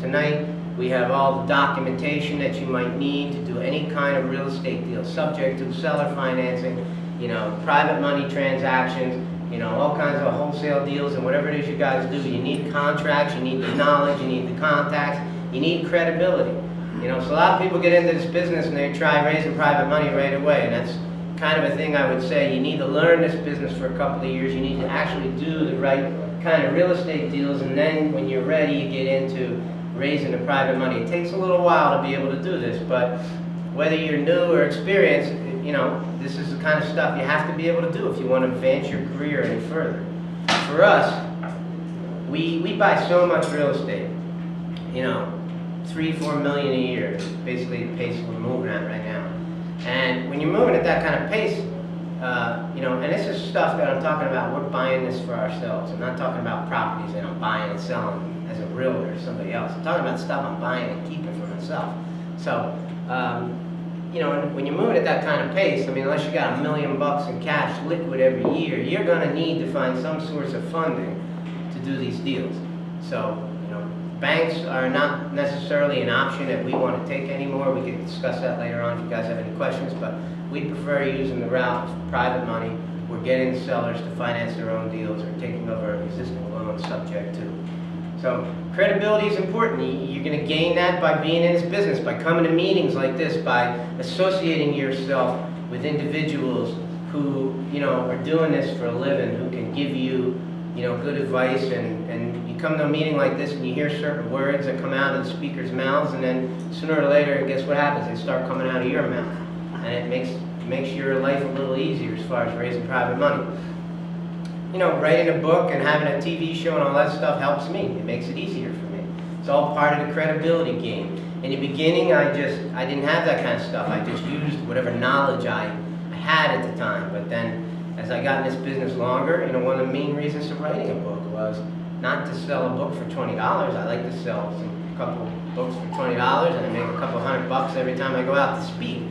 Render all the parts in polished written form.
tonight. We have all the documentation that you might need to do any kind of real estate deal, subject to seller financing, you know, private money transactions, you know, all kinds of wholesale deals and whatever it is you guys do. You need contracts, you need the knowledge, you need the contacts, you need credibility. You know, so a lot of people get into this business and they try raising private money right away, and that's kind of a thing I would say. You need to learn this business for a couple of years. You need to actually do the right kind of real estate deals, and then when you're ready, you get into raising the private money. It takes a little while to be able to do this, but whether you're new or experienced, you know, this is the kind of stuff you have to be able to do if you want to advance your career any further. For us, we buy so much real estate, you know, 3-4 million a year, basically the pace we're moving at right now. And when you're moving at that kind of pace, you know, and this is stuff that I'm talking about, we're buying this for ourselves. I'm not talking about properties that I'm buying and selling as a realtor or somebody else. I'm talking about stuff I'm buying and keeping for myself. So, you know, when you're moving at that kind of pace, I mean, unless you got $1 million in cash liquid every year, you're going to need to find some source of funding to do these deals. So, you know, banks are not necessarily an option that we want to take anymore. We can discuss that later on if you guys have any questions, but we prefer using the route of private money. We're getting sellers to finance their own deals or taking over existing loans subject to. So credibility is important. You're going to gain that by being in this business, by coming to meetings like this, by associating yourself with individuals who, you know, are doing this for a living, who can give you, you know, good advice. And you come to a meeting like this and you hear certain words that come out of the speaker's mouths, and then sooner or later, guess what happens? They start coming out of your mouth, and it makes your life a little easier as far as raising private money. You know, writing a book and having a TV show and all that stuff helps me. It makes it easier for me. It's all part of the credibility game. In the beginning, I didn't have that kind of stuff. I just used whatever knowledge I had at the time. But then, as I got in this business longer, you know, one of the main reasons for writing a book was not to sell a book for $20. I like to sell a couple books for $20, and I make a couple $100 every time I go out to speak.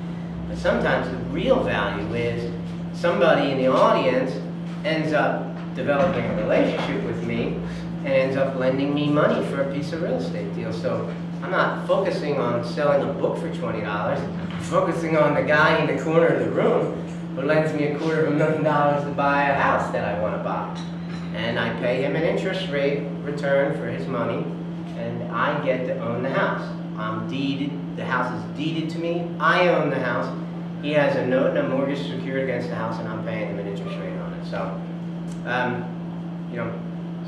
But sometimes the real value is somebody in the audience ends up developing a relationship with me and ends up lending me money for a piece of real estate deal. So I'm not focusing on selling a book for $20. I'm focusing on the guy in the corner of the room who lends me $250,000 to buy a house that I want to buy. And I pay him an interest rate return for his money, and I get to own the house. I'm deeded, the house is deeded to me, I own the house. He has a note and a mortgage secured against the house, and I'm paying him an interest rate on it. So, you know,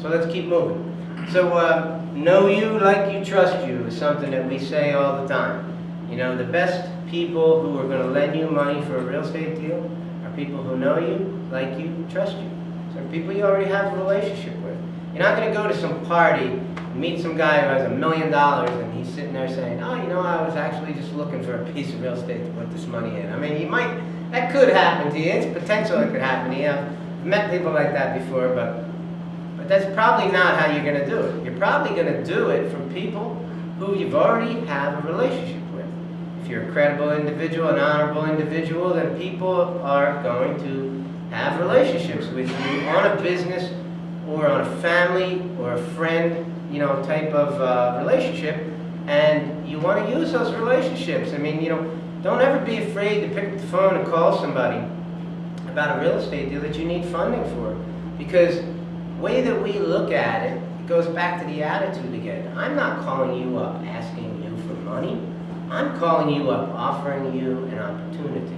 so let's keep moving. So, know you like you trust you is something that we say all the time. You know, the best people who are going to lend you money for a real estate deal are people who know you, like you, trust you. So people you already have a relationship with. You're not going to go to some party, meet some guy who has $1 million, and he's sitting there saying, oh, you know, I was actually just looking for a piece of real estate to put this money in. I mean, you might, that could happen to you. It's potential it could happen to you. I've met people like that before, but that's probably not how you're going to do it. You're probably going to do it from people who you've already have a relationship with. If you're a credible individual, an honorable individual, then people are going to have relationships with you on a business or on a family or a friend, you know, type of relationship, and you want to use those relationships. I mean, you know, don't ever be afraid to pick up the phone and call somebody about a real estate deal that you need funding for, because the way that we look at it, it goes back to the attitude again. I'm not calling you up asking you for money. I'm calling you up offering you an opportunity,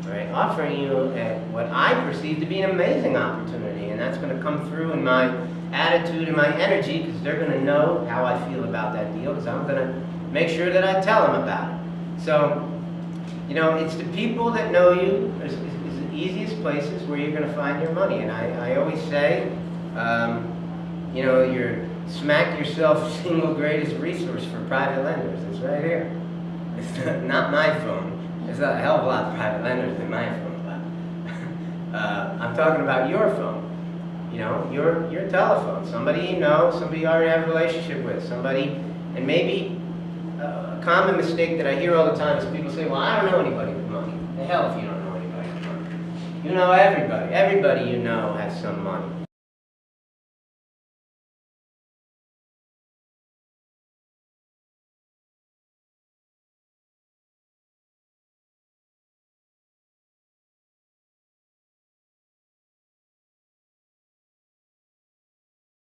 right? Offering you what I perceive to be an amazing opportunity, and that's going to come through in my attitude and my energy, because they're going to know how I feel about that deal, because I'm going to make sure that I tell them about it. So, you know, it's the people that know you is the easiest places where you're going to find your money. And I always say, you know, you're smack yourself single greatest resource for private lenders. It's right here. It's not my phone. There's a hell of a lot of private lenders than my phone, but I'm talking about your phone. You know, your telephone. Somebody you know, somebody you already have a relationship with, somebody, and maybe a common mistake that I hear all the time is people say, well, I don't know anybody with money. The hell if you don't know anybody with money. You know everybody. Everybody you know has some money.